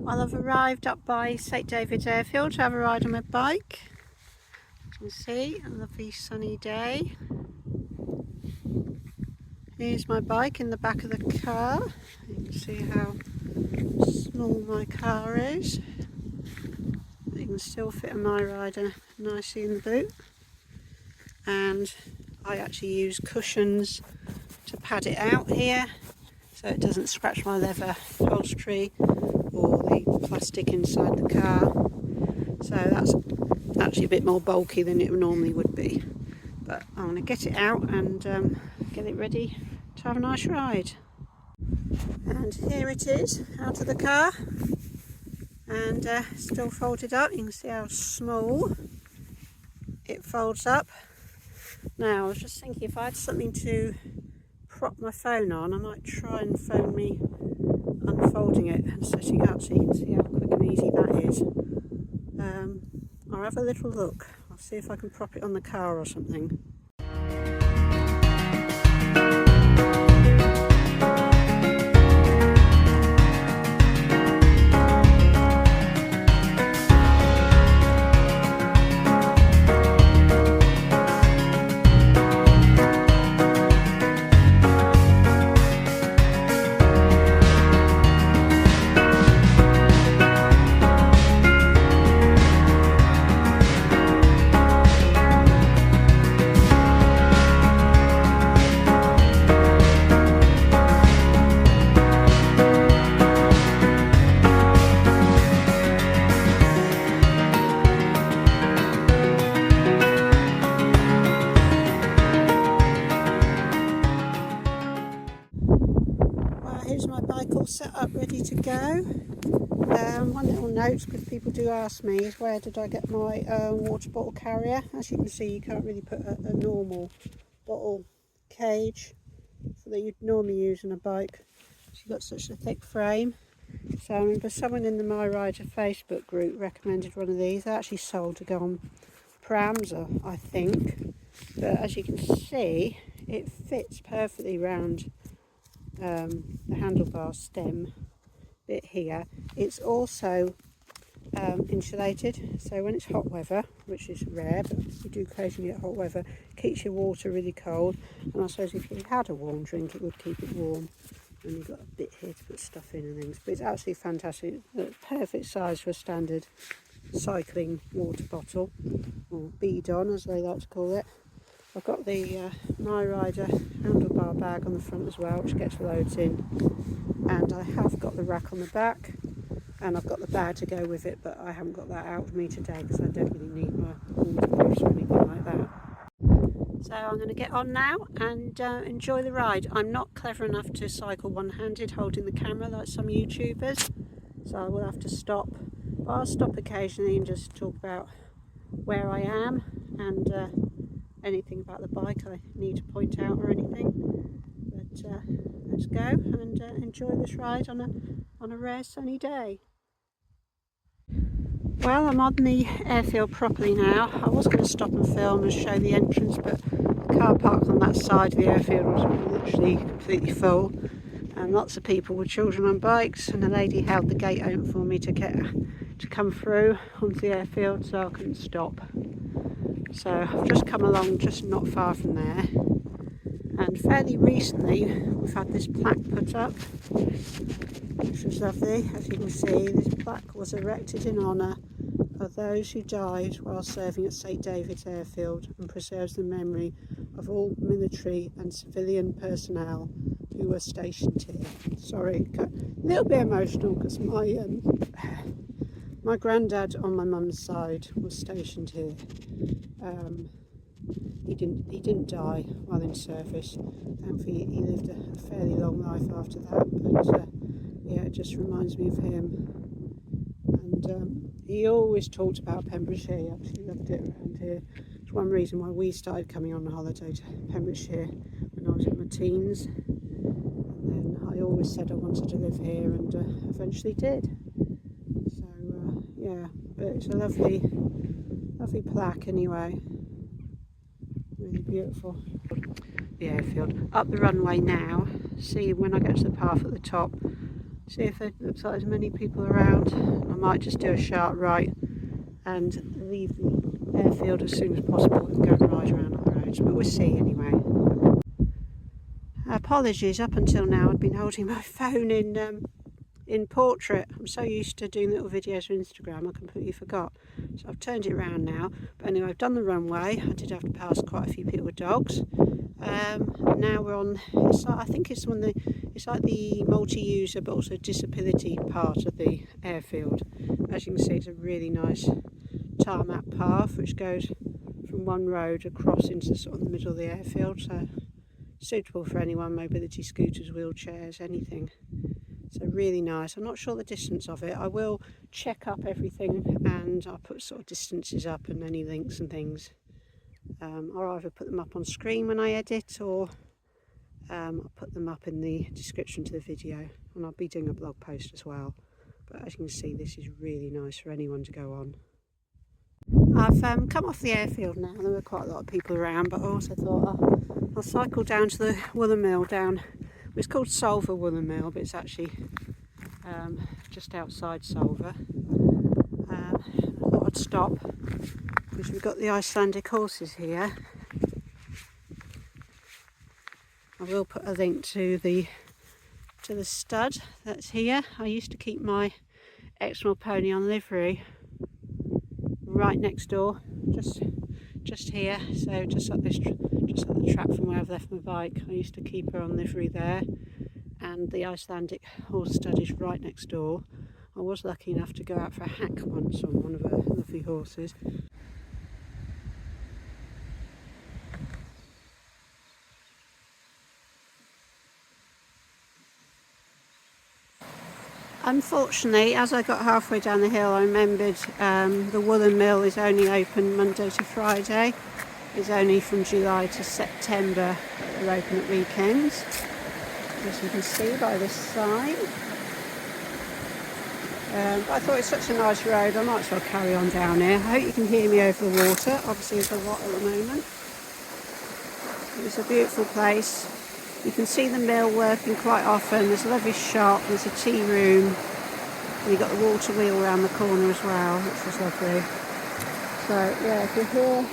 Well, I've arrived up by St Davids Airfield to have a ride on my bike. You can see a lovely sunny day. Here's my bike in the back of the car. You can see how small my car is. You can still fit a MiRider nicely in the boot. And I actually use cushions to pad it out here so it doesn't scratch my leather upholstery or the plastic inside the car. So that's actually a bit more bulky than it normally would be. But I'm going to get it out and get it ready to have a nice ride. And here it is, out of the car, and still folded up. You can see how small it folds up. Now I was just thinking, if I had something to prop my phone on, I might try and phone me unfolding it and setting it up so you can see how quick and easy that is. I'll have a little look. I'll see if I can prop it on the car or something. Here's my bike all set up, ready to go. One little note, because people do ask me, is where did I get my water bottle carrier? As you can see, you can't really put a normal bottle cage that you'd normally use on a bike. She's got such a thick frame. So I remember someone in the MiRider Facebook group recommended one of these. They're actually sold to go on prams, I think. But as you can see, it fits perfectly round the handlebar stem bit here. It's also insulated, so when it's hot weather, which is rare, but we do occasionally get hot weather, keeps your water really cold. And I suppose if you had a warm drink, it would keep it warm. And you've got a bit here to put stuff in and things, but it's absolutely fantastic. The perfect size for a standard cycling water bottle, or bead-on as they like to call it. I've got the MiRider handlebar bag on the front as well, which gets loads in, and I have got the rack on the back, and I've got the bag to go with it, but I haven't got that out with me today because I don't really need my waterproofs or anything like that. So I'm going to get on now and enjoy the ride. I'm not clever enough to cycle one-handed holding the camera like some YouTubers, so I will have to stop, but I'll stop occasionally and just talk about where I am and anything about the bike I need to point out or anything. But let's go and enjoy this ride on a rare sunny day. Well, I'm on the airfield properly now. I was going to stop and film and show the entrance, but the car park on that side of the airfield was literally completely full, and lots of people with children on bikes, and a lady held the gate open for me to come through onto the airfield, so I couldn't stop. So I've just come along just not far from there, and fairly recently we've had this plaque put up, which was lovely. As you can see, this plaque was erected in honour of those who died while serving at St Davids Airfield, and preserves the memory of all military and civilian personnel who were stationed here. Sorry, a little bit emotional because my granddad on my mum's side was stationed here. He didn't die while in service. Thankfully, he lived a fairly long life after that. But yeah, it just reminds me of him. And he always talked about Pembrokeshire. He actually loved it around here. It's one reason why we started coming on holiday to Pembrokeshire when I was in my teens. And then I always said I wanted to live here, and eventually did. So yeah, but it's a lovely plaque anyway. Really beautiful. The airfield. Up the runway now. See, when I get to the path at the top, see if it looks like there's many people around. I might just do a sharp right and leave the airfield as soon as possible and go and ride around on the roads, but we'll see anyway. Apologies, up until now I'd been holding my phone in portrait. I'm so used to doing little videos for Instagram I completely forgot, so I've turned it around now. But anyway, I've done the runway. I did have to pass quite a few people with dogs. Now we're on, I think it's like the multi-user but also disability part of the airfield. As you can see, it's a really nice tarmac path which goes from one road across into sort of the middle of the airfield, so suitable for anyone, mobility scooters, wheelchairs, anything. So really nice. I'm not sure the distance of it. I will check up everything and I'll put sort of distances up and any links and things. I'll either put them up on screen when I edit, or I'll put them up in the description to the video, and I'll be doing a blog post as well. But as you can see, this is really nice for anyone to go on. I've come off the airfield now. There were quite a lot of people around, but I also thought I'll cycle down to the woolen mill down. It's called Solva Woolen Mill, but it's actually just outside Solva. I thought I'd stop because we've got the Icelandic horses here. I will put a link to the stud that's here. I used to keep my Exmoor pony on livery right next door, just here, so just up the track from where I've left my bike. I used to keep her on livery there, and the Icelandic horse stud is right next door. I was lucky enough to go out for a hack once on one of her lovely horses. Unfortunately, as I got halfway down the hill, I remembered the woolen mill is only open Monday to Friday. It's only from July to September that they're open at weekends, as you can see by this sign. But I thought it's such a nice road, I might as well carry on down here. I hope you can hear me over the water. Obviously there's a lot at the moment. It's a beautiful place. You can see the mill working quite often. There's a lovely shop, there's a tea room, and you've got the water wheel around the corner as well, which is lovely. So yeah, if you're here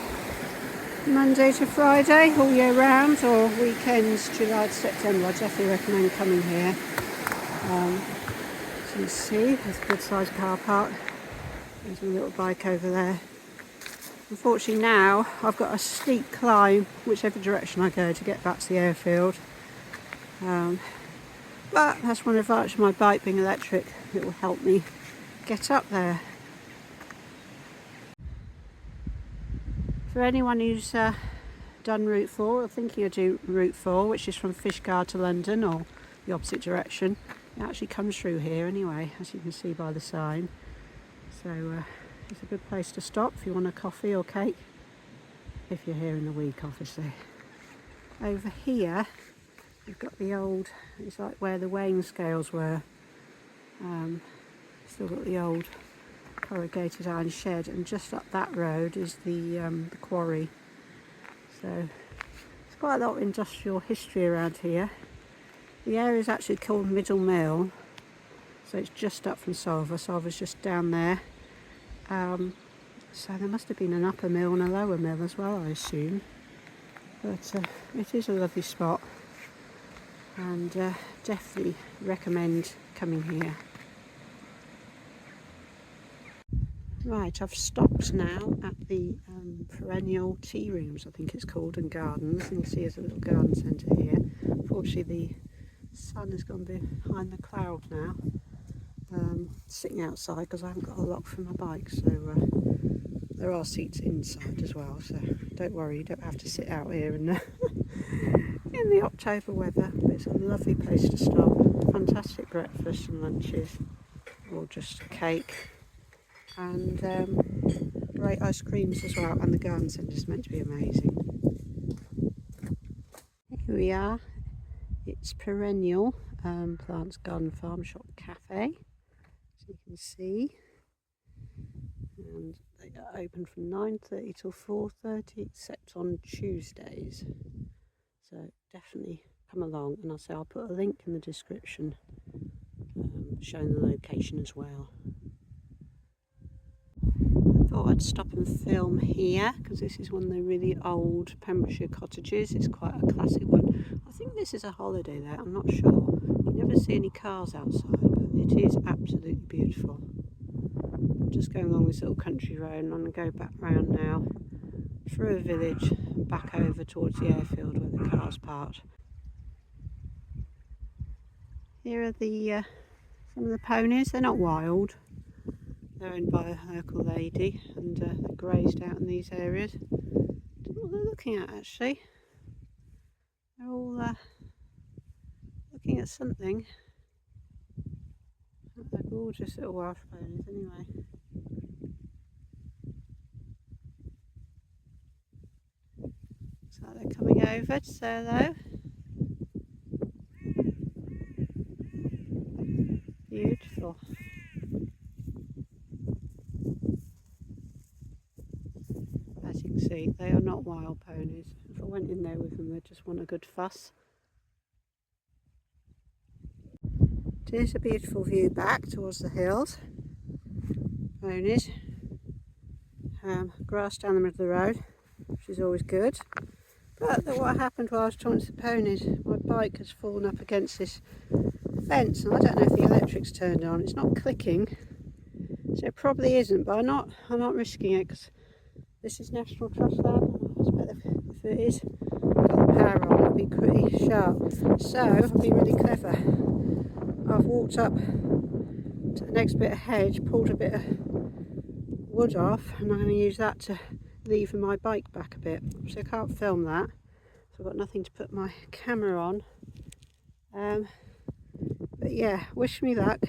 Monday to Friday all year round, or weekends July to September, I definitely recommend coming here. As you can see, there's a good sized car park. There's a little bike over there. Unfortunately now I've got a steep climb whichever direction I go to get back to the airfield. But that's one advantage of my bike being electric. It will help me get up there. For anyone who's done Route 4 or thinking of doing Route 4, which is from Fishguard to London or the opposite direction, it actually comes through here anyway, as you can see by the sign. So it's a good place to stop if you want a coffee or cake, if you're here in the week obviously. Over here you've got the old, it's like where the weighing scales were. Still got the old corrugated iron shed, and just up that road is the quarry. So there's quite a lot of industrial history around here. The area is actually called Middle Mill, so it's just up from Solva. Solva's just down there. So there must have been an upper mill and a lower mill as well, I assume. But it is a lovely spot, and definitely recommend coming here. Right, I've stopped now at the Perennial Tea Rooms, I think it's called, and Gardens. You can see there's a little garden centre here. Unfortunately the sun has gone behind the cloud now. Sitting outside because I haven't got a lock for my bike, so there are seats inside as well, so don't worry, you don't have to sit out here in the October weather. But it's a lovely place to stop. Fantastic breakfast and lunches, or just a cake, and great ice creams as well, and the garden centre is meant to be amazing. Here we are, it's Perennial Plants Garden Farm Shop Cafe, as you can see, and they are open from 9:30 till 4:30 except on Tuesdays, so definitely come along. And I'll put a link in the description showing the location as well. I thought I'd stop and film here because this is one of the really old Pembrokeshire cottages. It's quite a classic one. I think this is a holiday there, I'm not sure. You never see any cars outside, but it is absolutely beautiful. I'm just going along this little country road and I'm going to go back round now through a village and back over towards the airfield where the car's parked. Here are the some of the ponies. They're not wild. They're owned by a local lady and they're grazed out in these areas. I don't know what they're looking at actually. They're all looking at something. They're gorgeous little Welsh ponies anyway. Looks like they're coming over to say hello. Beautiful. As you can see, they are not wild ponies. If I went in there with them, they'd just want a good fuss. It is a beautiful view back towards the hills. Ponies. Grass down the middle of the road, which is always good. But what happened while I was talking to the ponies, my bike has fallen up against this fence, and I don't know if the electric's turned on. It's not clicking, so it probably isn't. But I'm not risking it because this is National Trust land. I expect if it is got the power on, it'll be pretty sharp. So I've been really clever. I've walked up to the next bit of hedge, pulled a bit of wood off, and I'm going to use that to lever my bike back a bit. So I can't film that, so I've got nothing to put my camera on. But yeah, wish me luck.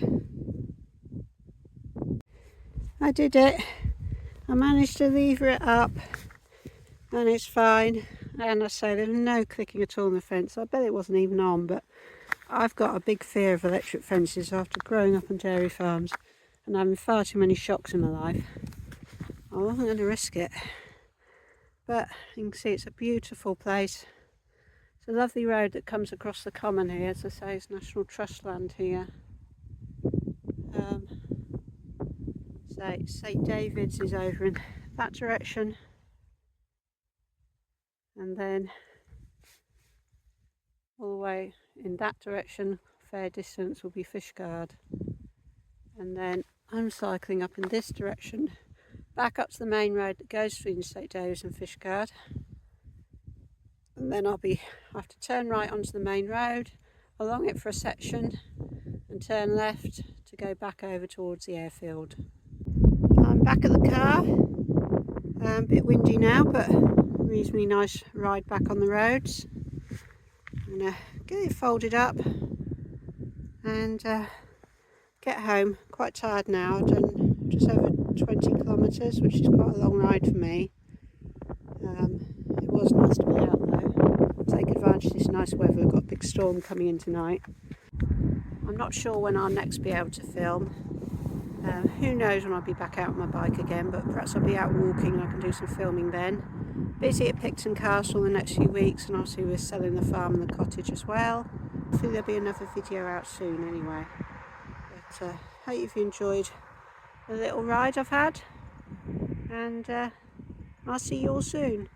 I did it. I managed to lever it up and it's fine. And I say there's no clicking at all on the fence. I bet it wasn't even on, but I've got a big fear of electric fences after growing up on dairy farms and having far too many shocks in my life. I wasn't going to risk it. But you can see it's a beautiful place. It's a lovely road that comes across the common here. As I say, it's National Trust land here. So St Davids is over in that direction. And then all the way in that direction, fair distance, will be Fishguard. And then I'm cycling up in this direction, back up to the main road that goes between St Davids and Fishguard. And then I'll have to turn right onto the main road, along it for a section, and turn left to go back over towards the airfield. I'm back at the car, a bit windy now, but reasonably nice ride back on the roads. I'm going to get it folded up and get home. Quite tired now. I've done just over 20 kilometres, which is quite a long ride for me. It was nice to be out though. Take advantage of this nice weather. We've got a big storm coming in tonight. I'm not sure when I'll next be able to film. Who knows when I'll be back out on my bike again, but perhaps I'll be out walking and I can do some filming then. Busy at Picton Castle the next few weeks, and obviously we're selling the farm and the cottage as well. Hopefully there'll be another video out soon anyway. But hope you've enjoyed the little ride I've had, and I'll see you all soon.